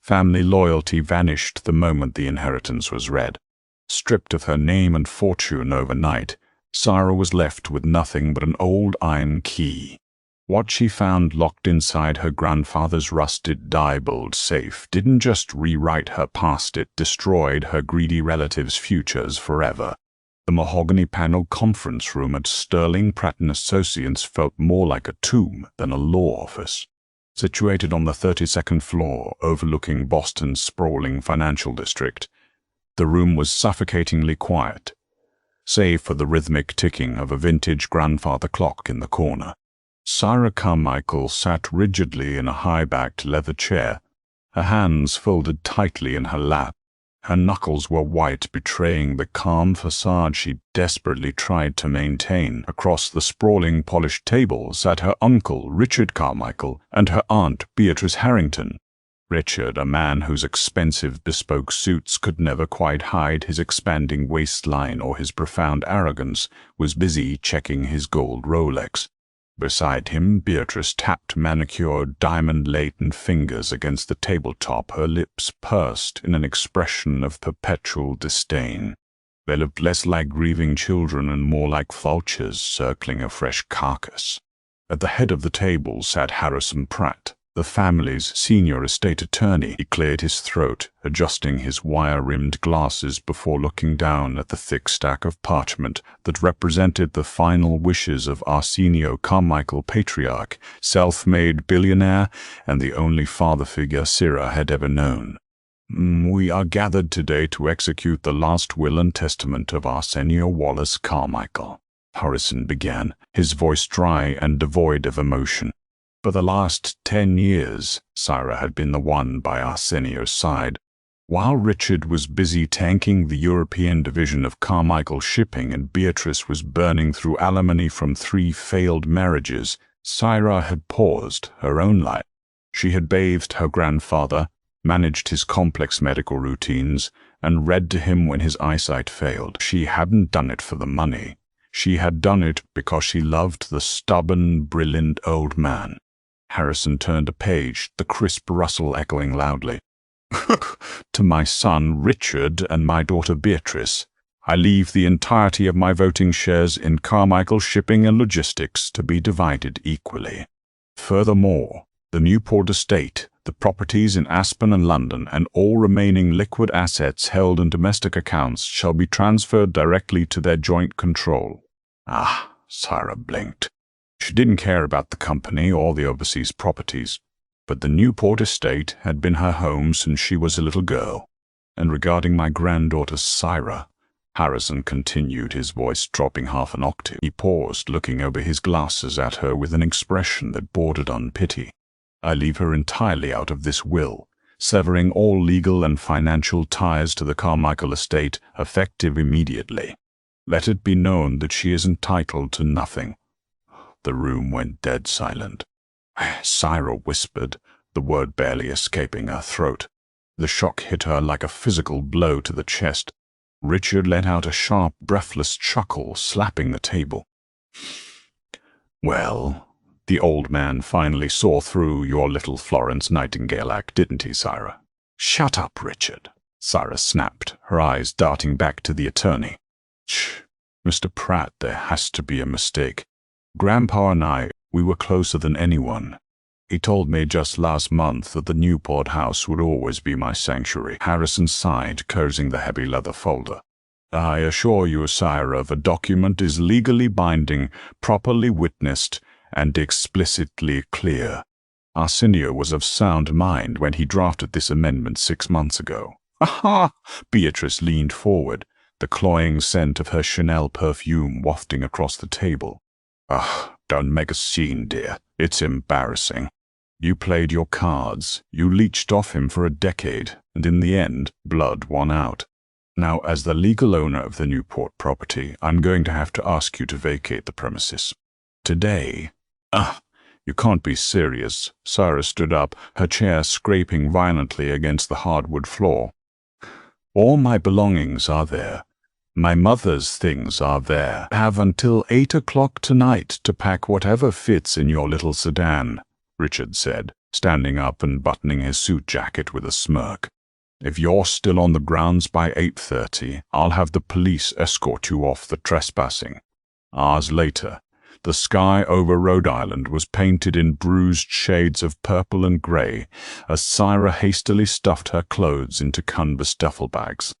Family loyalty vanished the moment the inheritance was read. Stripped of her name and fortune overnight, Sarah was left with nothing but an old iron key. What she found locked inside her grandfather's rusted Diebold safe didn't just rewrite her past, it destroyed her greedy relatives' futures forever. The mahogany-paneled conference room at Sterling Pratt & Associates felt more like a tomb than a law office. Situated on the 32nd floor overlooking Boston's sprawling financial district, the room was suffocatingly quiet, save for the rhythmic ticking of a vintage grandfather clock in the corner. Sarah Carmichael sat rigidly in a high-backed leather chair, her hands folded tightly in her lap. Her knuckles were white, betraying the calm facade she desperately tried to maintain. Across the sprawling polished table sat her uncle, Richard Carmichael, and her aunt, Beatrice Harrington. Richard, a man whose expensive bespoke suits could never quite hide his expanding waistline or his profound arrogance, was busy checking his gold Rolex. Beside him, Beatrice tapped manicured, diamond-laden fingers against the tabletop, her lips pursed in an expression of perpetual disdain. They looked less like grieving children and more like vultures circling a fresh carcass. At the head of the table sat Harrison Pratt, the family's senior estate attorney. He cleared his throat, adjusting his wire-rimmed glasses before looking down at the thick stack of parchment that represented the final wishes of Arsenio Carmichael, patriarch, self-made billionaire, and the only father figure Sarah had ever known. "We are gathered today to execute the last will and testament of Arsenio Wallace Carmichael," Harrison began, his voice dry and devoid of emotion. For the last 10 years, Sarah had been the one by Arsenio's side. While Richard was busy tanking the European division of Carmichael Shipping and Beatrice was burning through alimony from 3 failed marriages, Sarah had paused her own life. She had bathed her grandfather, managed his complex medical routines, and read to him when his eyesight failed. She hadn't done it for the money. She had done it because she loved the stubborn, brilliant old man. Harrison turned a page, the crisp rustle echoing loudly. "To my son Richard and my daughter Beatrice, I leave the entirety of my voting shares in Carmichael Shipping and Logistics to be divided equally. Furthermore, the Newport estate, the properties in Aspen and London, and all remaining liquid assets held in domestic accounts shall be transferred directly to their joint control." Sarah blinked. She didn't care about the company or the overseas properties, but the Newport estate had been her home since she was a little girl. "And regarding my granddaughter Sarah," Harrison continued, his voice dropping half an octave. He paused, looking over his glasses at her with an expression that bordered on pity. "I leave her entirely out of this will, severing all legal and financial ties to the Carmichael estate, effective immediately. Let it be known that she is entitled to nothing." The room went dead silent. Sarah whispered, the word barely escaping her throat. The shock hit her like a physical blow to the chest. Richard let out a sharp, breathless chuckle, slapping the table. "Well, the old man finally saw through your little Florence Nightingale act, didn't he, Sarah?" "Shut up, Richard," Sarah snapped, her eyes darting back to the attorney. "Shh, Mr. Pratt, there has to be a mistake. Grandpa and I, we were closer than anyone. He told me just last month that the Newport house would always be my sanctuary." Harrison sighed, closing the heavy leather folder. "I assure you, Sarah, the document is legally binding, properly witnessed, and explicitly clear. Arsenio was of sound mind when he drafted this amendment 6 months ago." "Aha!" Beatrice leaned forward, the cloying scent of her Chanel perfume wafting across the table. Don't make a scene, dear. It's embarrassing. You played your cards. You leeched off him for a decade, and in the end, blood won out. Now, as the legal owner of the Newport property, I'm going to have to ask you to vacate the premises. Today." You can't be serious." Sarah stood up, her chair scraping violently against the hardwood floor. "All my belongings are there. My mother's things are there. Have until 8 o'clock tonight to pack whatever fits in your little sedan," Richard said. standing up and buttoning his suit jacket with a smirk. "If you're still on the grounds by 8:30, I'll have the police escort you off the trespassing." Hours later, the sky over Rhode Island was painted in bruised shades of purple and gray as Syra hastily stuffed her clothes into canvas duffel bags.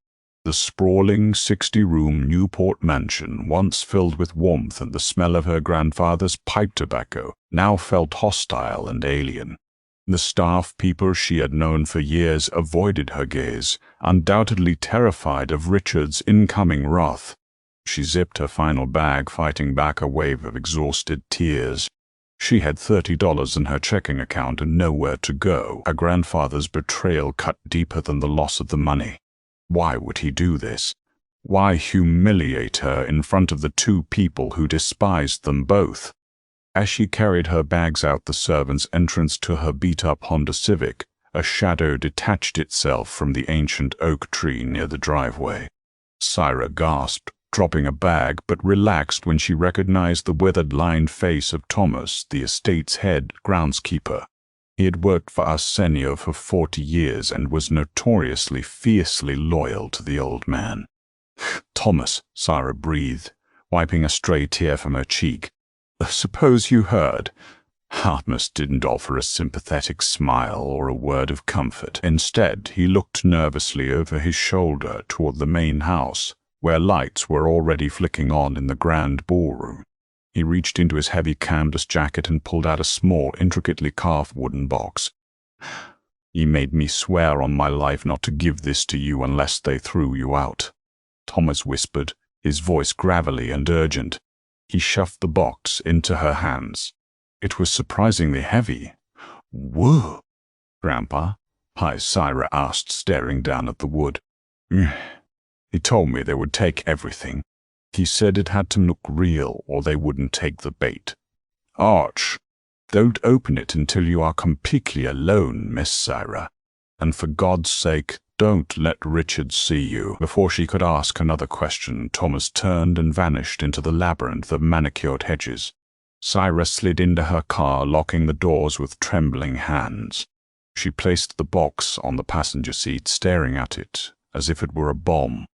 The sprawling 60-room Newport mansion, once filled with warmth and the smell of her grandfather's pipe tobacco, now felt hostile and alien. The staff people she had known for years avoided her gaze, undoubtedly terrified of Richard's incoming wrath. She zipped her final bag, fighting back a wave of exhausted tears. She had $30 in her checking account and nowhere to go. Her grandfather's betrayal cut deeper than the loss of the money. Why would he do this? Why humiliate her in front of the two people who despised them both? As she carried her bags out the servants' entrance to her beat-up Honda Civic, a shadow detached itself from the ancient oak tree near the driveway. Syra gasped, dropping a bag, but relaxed when she recognized the withered, lined face of Thomas, the estate's head groundskeeper. He had worked for Arsenio for 40 years and was notoriously fiercely loyal to the old man. "Thomas," Syra breathed, wiping a stray tear from her cheek. "Suppose you heard." Thomas didn't offer a sympathetic smile or a word of comfort. Instead, he looked nervously over his shoulder toward the main house, where lights were already flicking on in the grand ballroom. He reached into his heavy canvas jacket and pulled out a small, intricately carved wooden box. "He made me swear on my life not to give this to you unless they threw you out," Thomas whispered, his voice gravelly and urgent. He shoved the box into her hands. It was surprisingly heavy. "Whoa, Grandpa?" Syra asked, staring down at the wood. "He told me they would take everything. He said it had to look real or they wouldn't take the bait." "Arch, don't open it until you are completely alone, Miss Syra. And for God's sake, don't let Richard see you." Before she could ask another question, Thomas turned and vanished into the labyrinth of manicured hedges. Syra slid into her car, locking the doors with trembling hands. She placed the box on the passenger seat, staring at it as if it were a bomb.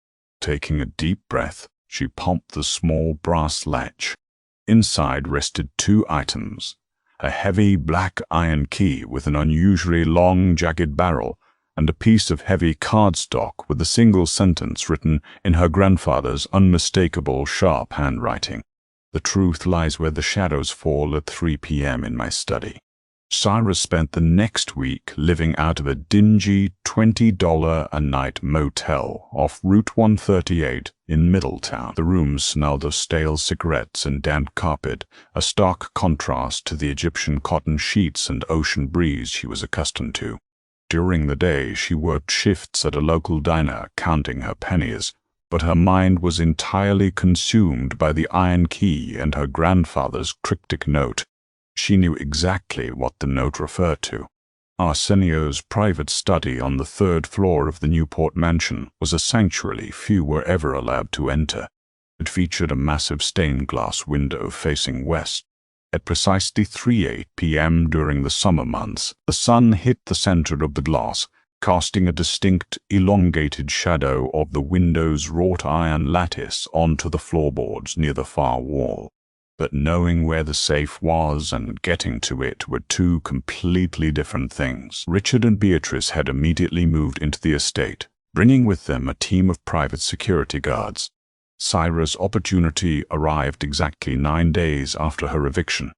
Taking a deep breath, she pumped the small brass latch. Inside rested two items: a heavy black iron key with an unusually long, jagged barrel, and a piece of heavy cardstock with a single sentence written in her grandfather's unmistakable, sharp handwriting. "The truth lies where the shadows fall at 3 p.m. in my study." Syra spent the next week living out of a dingy $20-a-night motel off Route 138 in Middletown. The room smelled of stale cigarettes and damp carpet, a stark contrast to the Egyptian cotton sheets and ocean breeze she was accustomed to. During the day, she worked shifts at a local diner, counting her pennies, but her mind was entirely consumed by the iron key and her grandfather's cryptic note. She knew exactly what the note referred to. Arsenio's private study on the 3rd floor of the Newport mansion was a sanctuary few were ever allowed to enter. It featured a massive stained glass window facing west. At precisely 3:08 p.m. during the summer months, the sun hit the center of the glass, casting a distinct, elongated shadow of the window's wrought iron lattice onto the floorboards near the far wall. But knowing where the safe was and getting to it were two completely different things. Richard and Beatrice had immediately moved into the estate, bringing with them a team of private security guards. Syra's opportunity arrived exactly 9 days after her eviction.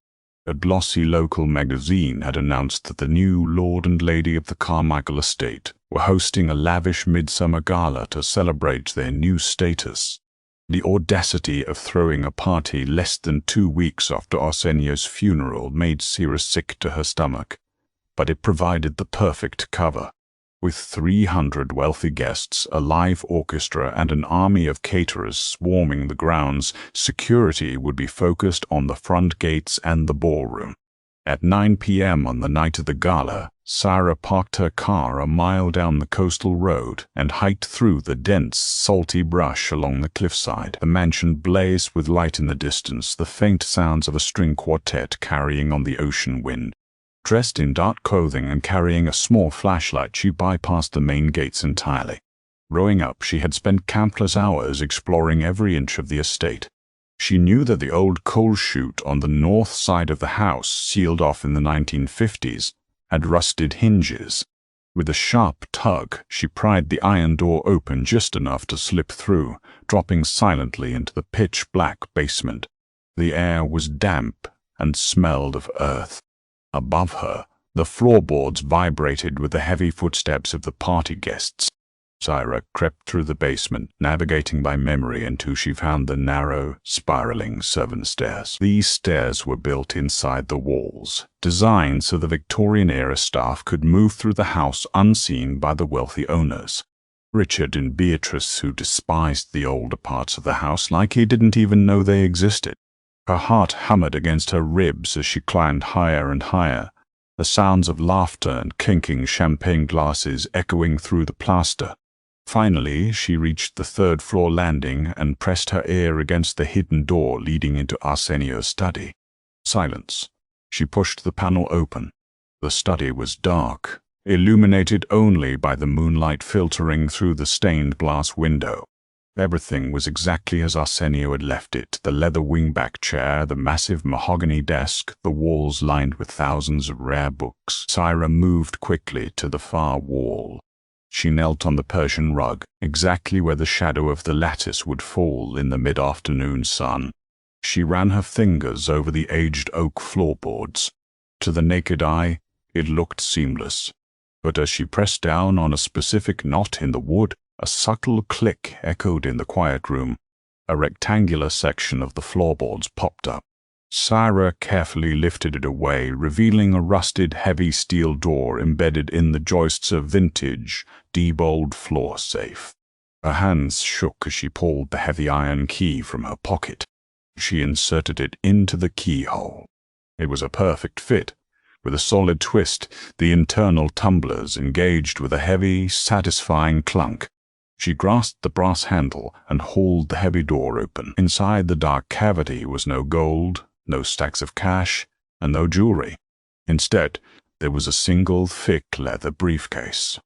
A glossy local magazine had announced that the new Lord and Lady of the Carmichael estate were hosting a lavish midsummer gala to celebrate their new status. The audacity of throwing a party less than 2 weeks after Arsenio's funeral made Syra sick to her stomach, but it provided the perfect cover. With 300 wealthy guests, a live orchestra, and an army of caterers swarming the grounds, security would be focused on the front gates and the ballroom. At 9 p.m. on the night of the gala, Syra parked her car a mile down the coastal road and hiked through the dense, salty brush along the cliffside. The mansion blazed with light in the distance, the faint sounds of a string quartet carrying on the ocean wind. Dressed in dark clothing and carrying a small flashlight, she bypassed the main gates entirely. Growing up, she had spent countless hours exploring every inch of the estate. She knew that the old coal chute on the north side of the house, sealed off in the 1950s, had rusted hinges. With a sharp tug, she pried the iron door open just enough to slip through, dropping silently into the pitch-black basement. The air was damp and smelled of earth. Above her, the floorboards vibrated with the heavy footsteps of the party guests. Syra crept through the basement, navigating by memory until she found the narrow, spiraling servant stairs. These stairs were built inside the walls, designed so the Victorian-era staff could move through the house unseen by the wealthy owners. Richard and Beatrice, who despised the older parts of the house like he didn't even know they existed. Her heart hammered against her ribs as she climbed higher and higher, the sounds of laughter and clinking champagne glasses echoing through the plaster. Finally, she reached the third-floor landing and pressed her ear against the hidden door leading into Arsenio's study. Silence. She pushed the panel open. The study was dark, illuminated only by the moonlight filtering through the stained glass window. Everything was exactly as Arsenio had left it: the leather wingback chair, the massive mahogany desk, the walls lined with thousands of rare books. Syra moved quickly to the far wall. She knelt on the Persian rug, exactly where the shadow of the lattice would fall in the mid-afternoon sun. She ran her fingers over the aged oak floorboards. To the naked eye, it looked seamless. But as she pressed down on a specific knot in the wood, a subtle click echoed in the quiet room. A rectangular section of the floorboards popped up. Syra carefully lifted it away, revealing a rusted, heavy steel door embedded in the joists of vintage, Disowned floor safe. Her hands shook as she pulled the heavy iron key from her pocket. She inserted it into the keyhole. It was a perfect fit. With a solid twist, the internal tumblers engaged with a heavy, satisfying clunk. She grasped the brass handle and hauled the heavy door open. Inside the dark cavity was no gold, no stacks of cash, and no jewelry. Instead, there was a single thick leather briefcase.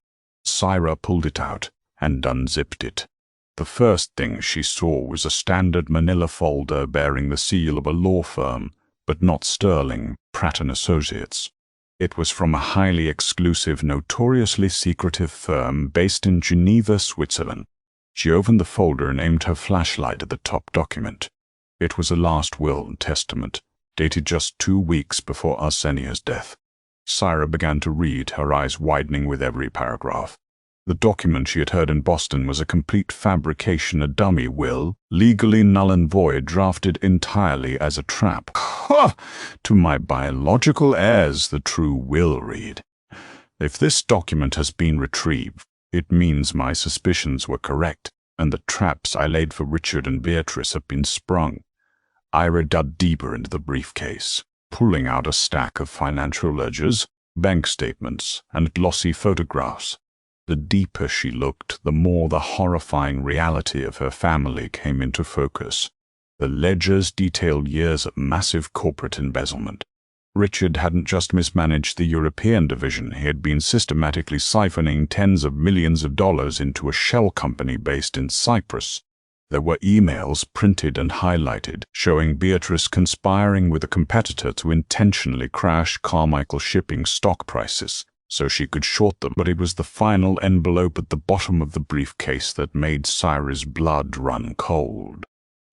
Syra pulled it out and unzipped it. The first thing she saw was a standard manila folder bearing the seal of a law firm, but not Sterling, Pratt & Associates. It was from a highly exclusive, notoriously secretive firm based in Geneva, Switzerland. She opened the folder and aimed her flashlight at the top document. It was a last will and testament, dated just 2 weeks before Arsenio's death. Syra began to read, her eyes widening with every paragraph. The document she had heard in Boston was a complete fabrication, a dummy will, legally null and void, drafted entirely as a trap. "Ha! To my biological heirs," the true will read. "If this document has been retrieved, it means my suspicions were correct, and the traps I laid for Richard and Beatrice have been sprung." Ira dug deeper into the briefcase, pulling out a stack of financial ledgers, bank statements, and glossy photographs. The deeper she looked, the more the horrifying reality of her family came into focus. The ledgers detailed years of massive corporate embezzlement. Richard hadn't just mismanaged the European division, he had been systematically siphoning tens of millions of dollars into a shell company based in Cyprus. There were emails printed and highlighted, showing Beatrice conspiring with a competitor to intentionally crash Carmichael Shipping stock prices so she could short them. But it was the final envelope at the bottom of the briefcase that made Syra's blood run cold.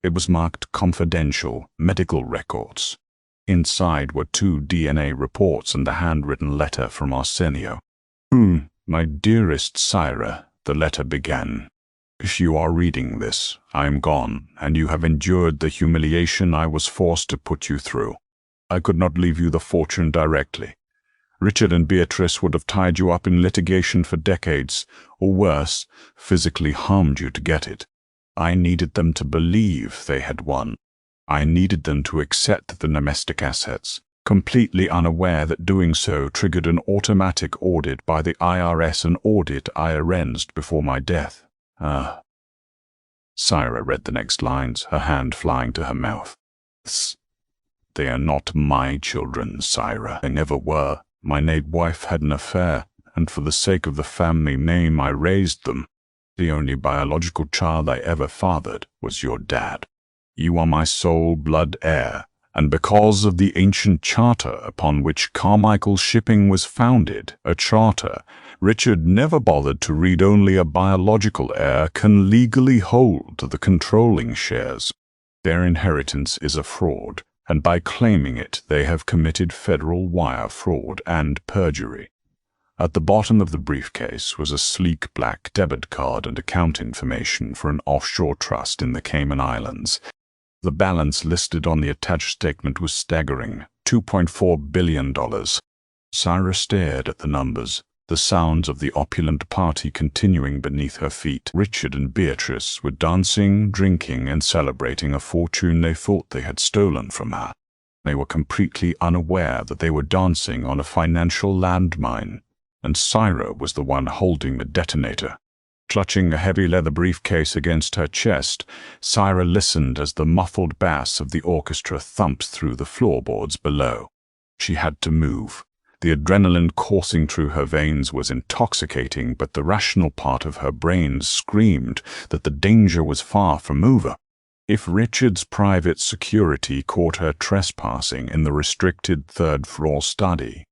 It was marked confidential, medical records. Inside were 2 DNA reports and a handwritten letter from Arsenio. My dearest Syra," the letter began. "If you are reading this, I am gone, and you have endured the humiliation I was forced to put you through. I could not leave you the fortune directly. Richard and Beatrice would have tied you up in litigation for decades, or worse, physically harmed you to get it. I needed them to believe they had won. I needed them to accept the domestic assets, completely unaware that doing so triggered an automatic audit by the IRS, an audit I arranged before my death." Syra read the next lines, her hand flying to her mouth. "They are not my children, Syra. They never were. My late wife had an affair, and for the sake of the family name I raised them. The only biological child I ever fathered was your dad. You are my sole blood heir, and because of the ancient charter upon which Carmichael Shipping was founded, a charter Richard never bothered to read, only a biological heir can legally hold the controlling shares. Their inheritance is a fraud, and by claiming it they have committed federal wire fraud and perjury. At the bottom of the briefcase was a sleek black debit card and account information for an offshore trust in the Cayman Islands. The balance listed on the attached statement was staggering, $2.4 billion. Syra stared at the numbers, the sounds of the opulent party continuing beneath her feet. Richard and Beatrice were dancing, drinking, and celebrating a fortune they thought they had stolen from her. They were completely unaware that they were dancing on a financial landmine, and Syra was the one holding the detonator. Clutching a heavy leather briefcase against her chest, Syra listened as the muffled bass of the orchestra thumped through the floorboards below. She had to move. The adrenaline coursing through her veins was intoxicating, but the rational part of her brain screamed that the danger was far from over. If Richard's private security caught her trespassing in the restricted third-floor study,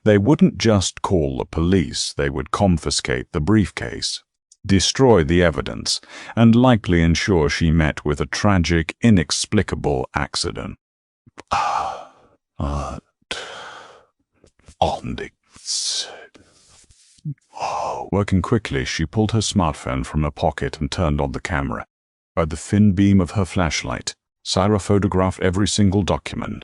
they wouldn't just call the police, they would confiscate the briefcase, destroy the evidence, and likely ensure she met with a tragic, inexplicable accident. Working quickly, she pulled her smartphone from her pocket and turned on the camera. By the thin beam of her flashlight, Syra photographed every single document.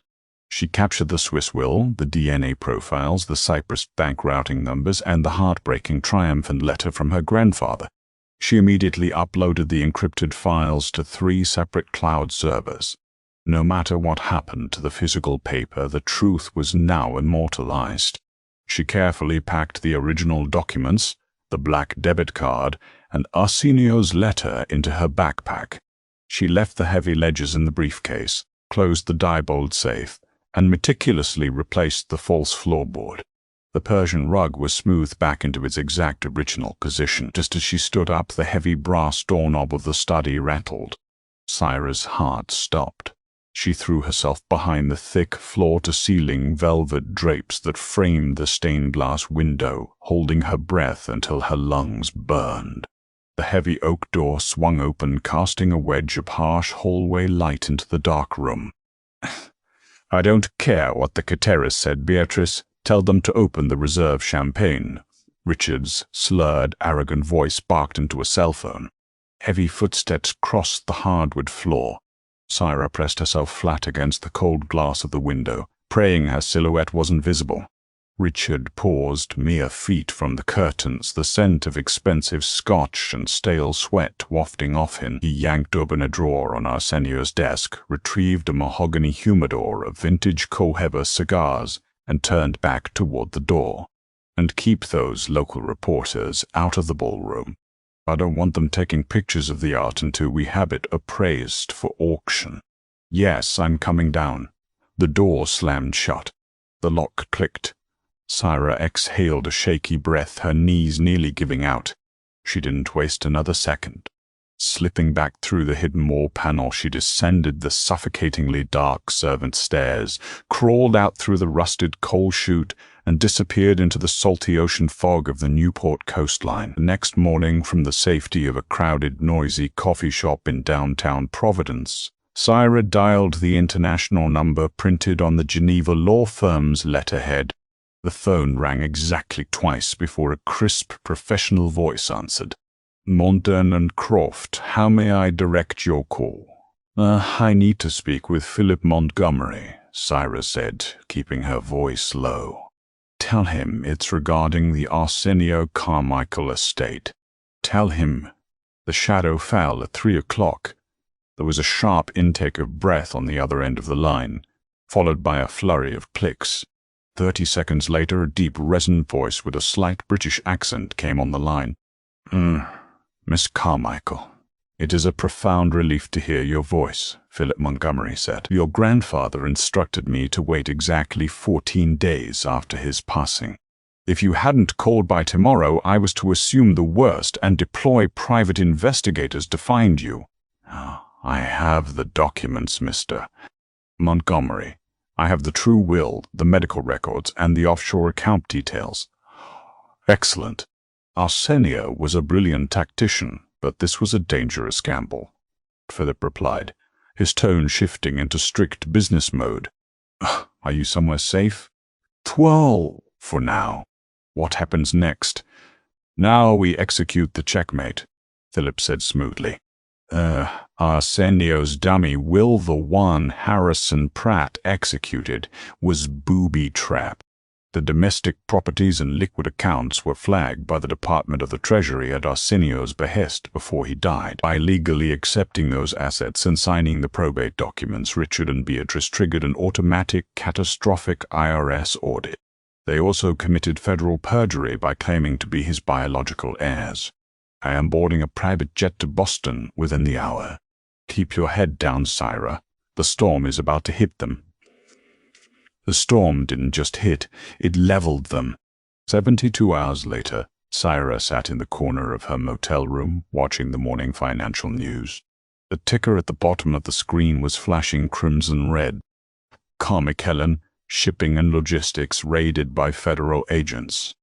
She captured the Swiss will, the DNA profiles, the Cyprus bank routing numbers, and the heartbreaking triumphant letter from her grandfather. She immediately uploaded the encrypted files to 3 separate cloud servers. No matter what happened to the physical paper, the truth was now immortalized. She carefully packed the original documents, the black debit card, and Arsenio's letter into her backpack. She left the heavy ledgers in the briefcase, closed the Diebold safe, and meticulously replaced the false floorboard. The Persian rug was smoothed back into its exact original position. Just as she stood up, the heavy brass doorknob of the study rattled. Syra's heart stopped. She threw herself behind the thick floor-to-ceiling velvet drapes that framed the stained glass window, holding her breath until her lungs burned. The heavy oak door swung open, casting a wedge of harsh hallway light into the dark room. "I don't care what the Cateras said, Beatrice. Tell them to open the reserve champagne." Richard's slurred, arrogant voice barked into a cell phone. Heavy footsteps crossed the hardwood floor. Syra pressed herself flat against the cold glass of the window, praying her silhouette wasn't visible. Richard paused mere feet from the curtains, the scent of expensive scotch and stale sweat wafting off him. He yanked open a drawer on Arsenio's desk, retrieved a mahogany humidor of vintage Cohiba cigars, and turned back toward the door. "And keep those local reporters out of the ballroom. I don't want them taking pictures of the art until we have it appraised for auction." "Yes, I'm coming down." The door slammed shut. The lock clicked. Syra exhaled a shaky breath, her knees nearly giving out. She didn't waste another second. Slipping back through the hidden wall panel, she descended the suffocatingly dark servant stairs, crawled out through the rusted coal chute, and disappeared into the salty ocean fog of the Newport coastline. The next morning, from the safety of a crowded, noisy coffee shop in downtown Providence, Syra dialed the international number printed on the Geneva law firm's letterhead. The phone rang exactly twice before a crisp, professional voice answered. "Montan and Croft, how may I direct your call?" I need to speak with Philip Montgomery," Syra said, keeping her voice low. "Tell him it's regarding the Arsenio Carmichael estate. Tell him." The shadow fell at 3 o'clock. There was a sharp intake of breath on the other end of the line, followed by a flurry of clicks. 30 seconds later, a deep, resonant voice with a slight British accent came on the line. Miss Carmichael, "It is a profound relief to hear your voice," Philip Montgomery said. "Your grandfather instructed me to wait exactly 14 days after his passing. If you hadn't called by tomorrow, I was to assume the worst and deploy private investigators to find you." "I have the documents, Mr. Montgomery. I have the true will, the medical records, and the offshore account details." "Excellent." Arsenio was a brilliant tactician, but this was a dangerous gamble, Philip replied, his tone shifting into strict business mode. "Are you somewhere safe?" "Well, for now." "What happens next?" "Now we execute the checkmate," Philip said smoothly. Arsenio's dummy, Will the One Harrison Pratt, executed, was booby-trap. The domestic properties and liquid accounts were flagged by the Department of the Treasury at Arsenio's behest before he died. By legally accepting those assets and signing the probate documents, Richard and Beatrice triggered an automatic, catastrophic IRS audit. They also committed federal perjury by claiming to be his biological heirs. "I am boarding a private jet to Boston within the hour. Keep your head down, Syra. The storm is about to hit them." The storm didn't just hit, it leveled them. 72 hours later, Syra sat in the corner of her motel room, watching the morning financial news. The ticker at the bottom of the screen was flashing crimson red. Carmichaelan, shipping and logistics raided by federal agents.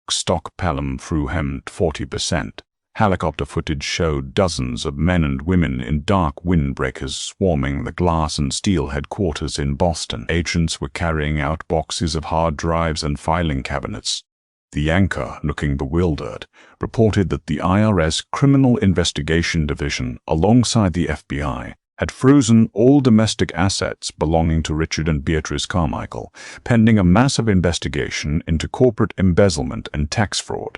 Stock Pelham Fruhem 40%. Helicopter footage showed dozens of men and women in dark windbreakers swarming the glass and steel headquarters in Boston. Agents were carrying out boxes of hard drives and filing cabinets. The anchor, looking bewildered, reported that the IRS Criminal Investigation Division, alongside the FBI, had frozen all domestic assets belonging to Richard and Beatrice Carmichael, pending a massive investigation into corporate embezzlement and tax fraud.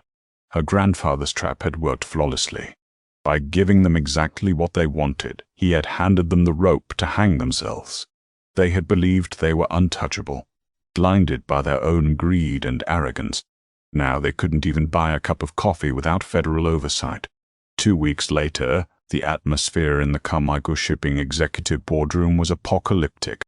Her grandfather's trap had worked flawlessly. By giving them exactly what they wanted, he had handed them the rope to hang themselves. They had believed they were untouchable, blinded by their own greed and arrogance. Now they couldn't even buy a cup of coffee without federal oversight. 2 weeks later, the atmosphere in the Carmichael Shipping executive boardroom was apocalyptic.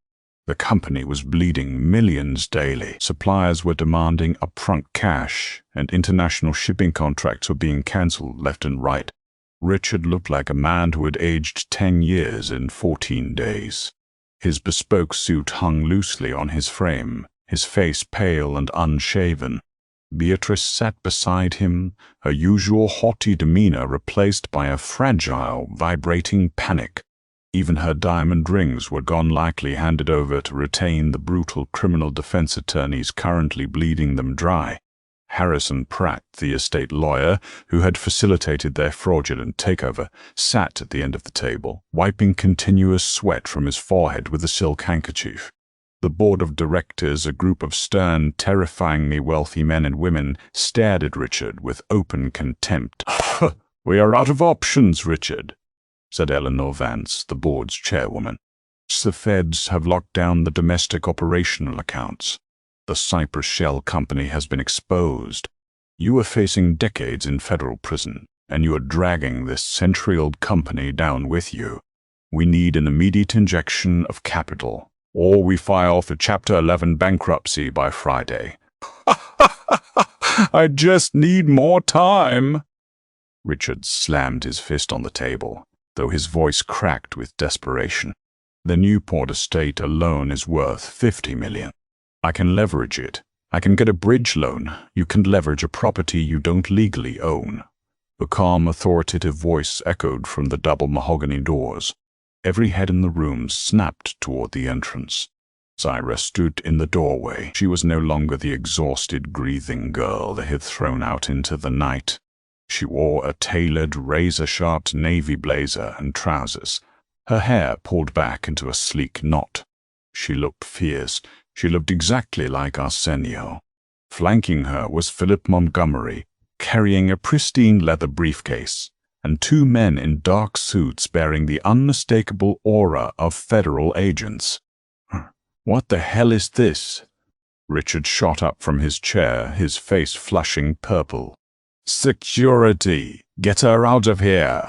The company was bleeding millions daily. Suppliers were demanding upfront cash, and international shipping contracts were being cancelled left and right. Richard looked like a man who had aged 10 years in 14 days. His bespoke suit hung loosely on his frame, his face pale and unshaven. Beatrice sat beside him, her usual haughty demeanor replaced by a fragile, vibrating panic. Even her diamond rings were gone, likely handed over to retain the brutal criminal defense attorneys currently bleeding them dry. Harrison Pratt, the estate lawyer who had facilitated their fraudulent takeover, sat at the end of the table, wiping continuous sweat from his forehead with a silk handkerchief. The board of directors, a group of stern, terrifyingly wealthy men and women, stared at Richard with open contempt. "We are out of options, Richard," said Eleanor Vance, the board's chairwoman. "The feds have locked down the domestic operational accounts. The Cypress Shell Company has been exposed. You are facing decades in federal prison, and you are dragging this century-old company down with you. We need an immediate injection of capital, or we file for Chapter 11 bankruptcy by Friday." "I just need more time." Richard slammed his fist on the table, though his voice cracked with desperation. "The Newport estate alone is worth $50 million. I can leverage it. I can get a bridge loan. You can leverage a property you don't legally own." The calm, authoritative voice echoed from the double mahogany doors. Every head in the room snapped toward the entrance. Syra stood in the doorway. She was no longer the exhausted, breathing girl they had thrown out into the night. She wore a tailored, razor-sharp navy blazer and trousers, her hair pulled back into a sleek knot. She looked fierce. She looked exactly like Arsenio. Flanking her was Philip Montgomery, carrying a pristine leather briefcase, and 2 men in dark suits bearing the unmistakable aura of federal agents. "What the hell is this?" Richard shot up from his chair, his face flushing purple. "Security! Get her out of here!"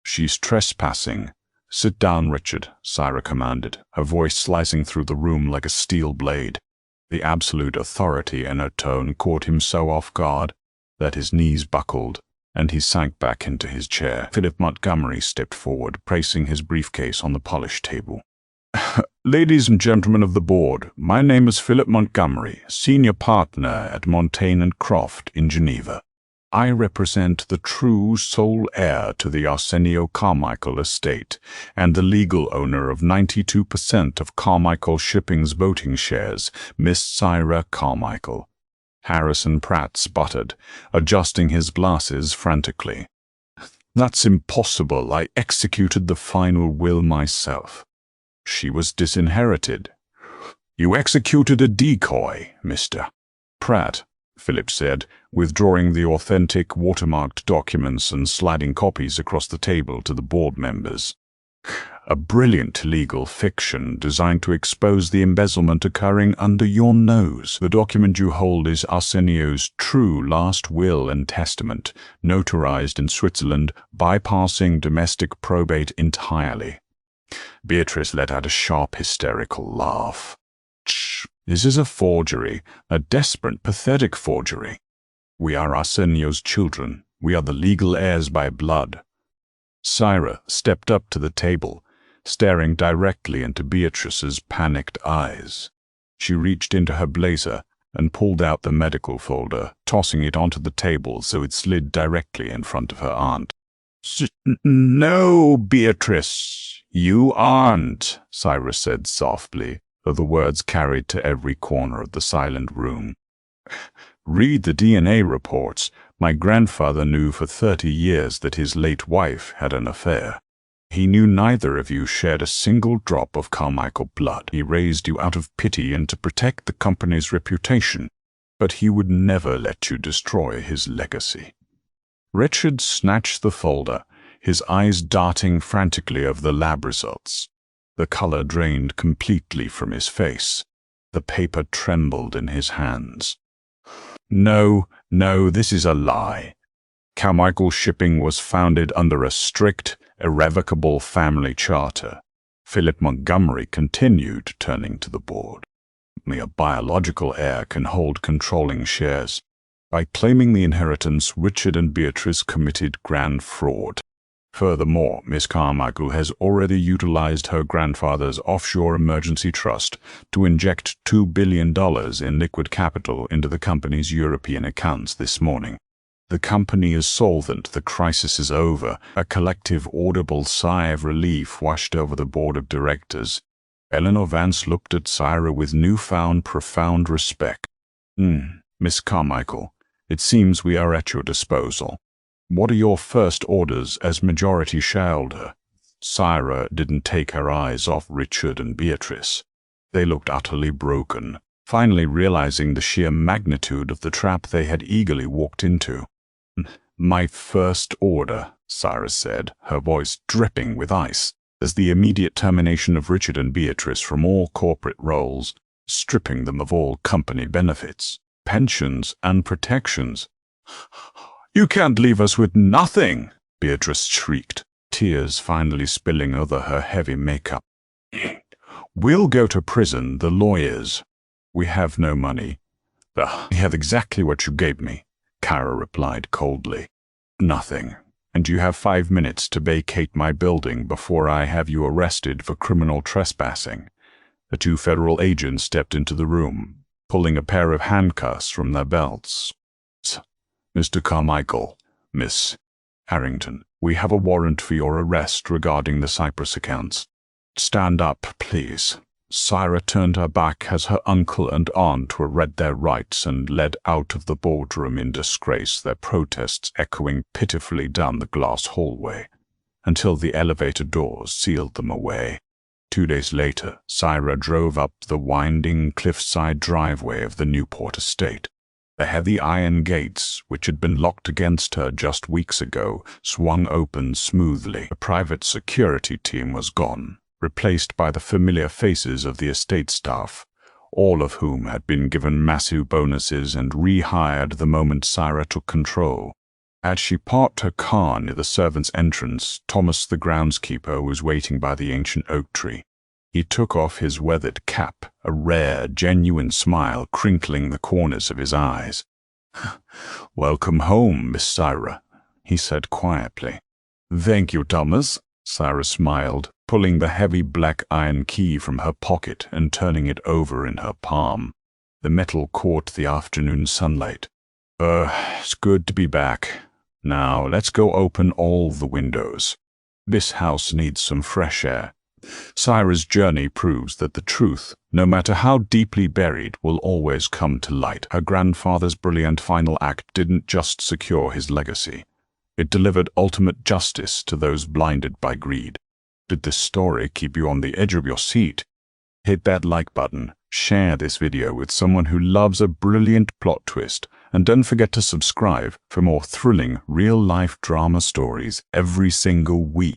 She's trespassing. Sit down, Richard, Syra commanded, her voice slicing through the room like a steel blade. The absolute authority in her tone caught him so off guard that his knees buckled, and he sank back into his chair. Philip Montgomery stepped forward, placing his briefcase on the polished table. Ladies and gentlemen of the board, my name is Philip Montgomery, senior partner at Montaigne & Croft in Geneva. I represent the true sole heir to the Arsenio Carmichael estate and the legal owner of 92% of Carmichael Shipping's voting shares, Miss Syra Carmichael. Harrison Pratt sputtered, adjusting his glasses frantically. That's impossible. I executed the final will myself. She was disinherited. You executed a decoy, Mr. Pratt, Philip said, withdrawing the authentic watermarked documents and sliding copies across the table to the board members. A brilliant legal fiction designed to expose the embezzlement occurring under your nose. The document you hold is Arsenio's true last will and testament, notarized in Switzerland, bypassing domestic probate entirely. Beatrice let out a sharp, hysterical laugh. This is a forgery, a desperate, pathetic forgery. We are Arsenio's children. We are the legal heirs by blood. Syra stepped up to the table, staring directly into Beatrice's panicked eyes. She reached into her blazer and pulled out the medical folder, tossing it onto the table so it slid directly in front of her aunt. No, Beatrice, you aren't, Syra said softly, though the words carried to every corner of the silent room. Read the DNA reports. My grandfather knew for 30 years that his late wife had an affair. He knew neither of you shared a single drop of Carmichael blood. He raised you out of pity and to protect the company's reputation, but he would never let you destroy his legacy. Richard snatched the folder, his eyes darting frantically over the lab results. The color drained completely from his face. The paper trembled in his hands. No, this is a lie. Carmichael Shipping was founded under a strict, irrevocable family charter. Philip Montgomery continued, turning to the board. Only a biological heir can hold controlling shares. By claiming the inheritance, Richard and Beatrice committed grand fraud. Furthermore, Miss Carmichael has already utilized her grandfather's offshore emergency trust to inject $2 billion in liquid capital into the company's European accounts this morning. The company is solvent, the crisis is over. A collective audible sigh of relief washed over the board of directors. Eleanor Vance looked at Syra with newfound profound respect. Miss Carmichael, it seems we are at your disposal. What are your first orders as majority shareholder? Syra didn't take her eyes off Richard and Beatrice. They looked utterly broken, finally realizing the sheer magnitude of the trap they had eagerly walked into. My first order, Syra said, her voice dripping with ice, is the immediate termination of Richard and Beatrice from all corporate roles, stripping them of all company benefits, pensions, and protections. You can't leave us with nothing, Beatrice shrieked, tears finally spilling over her heavy makeup. We'll go to prison, the lawyers. We have no money. I have exactly what you gave me, Kara replied coldly. Nothing, and you have 5 minutes to vacate my building before I have you arrested for criminal trespassing. The 2 federal agents stepped into the room, pulling a pair of handcuffs from their belts. Mr. Carmichael, Miss Harrington, we have a warrant for your arrest regarding the Cyprus accounts. Stand up, please. Syra turned her back as her uncle and aunt were read their rights and led out of the boardroom in disgrace, their protests echoing pitifully down the glass hallway, until the elevator doors sealed them away. 2 days later, Syra drove up the winding cliffside driveway of the Newport estate. The heavy iron gates, which had been locked against her just weeks ago, swung open smoothly. The private security team was gone, replaced by the familiar faces of the estate staff, all of whom had been given massive bonuses and rehired the moment Syra took control. As she parked her car near the servants' entrance, Thomas the groundskeeper was waiting by the ancient oak tree. He took off his weathered cap, a rare, genuine smile crinkling the corners of his eyes. "Welcome home, Miss Syra," he said quietly. "Thank you, Thomas," Syra smiled, pulling the heavy black iron key from her pocket and turning it over in her palm. The metal caught the afternoon sunlight. It's good to be back. Now, let's go open all the windows. This house needs some fresh air." Syra's journey proves that the truth, no matter how deeply buried, will always come to light. Her grandfather's brilliant final act didn't just secure his legacy. It delivered ultimate justice to those blinded by greed. Did this story keep you on the edge of your seat? Hit that like button, share this video with someone who loves a brilliant plot twist, and don't forget to subscribe for more thrilling real-life drama stories every single week.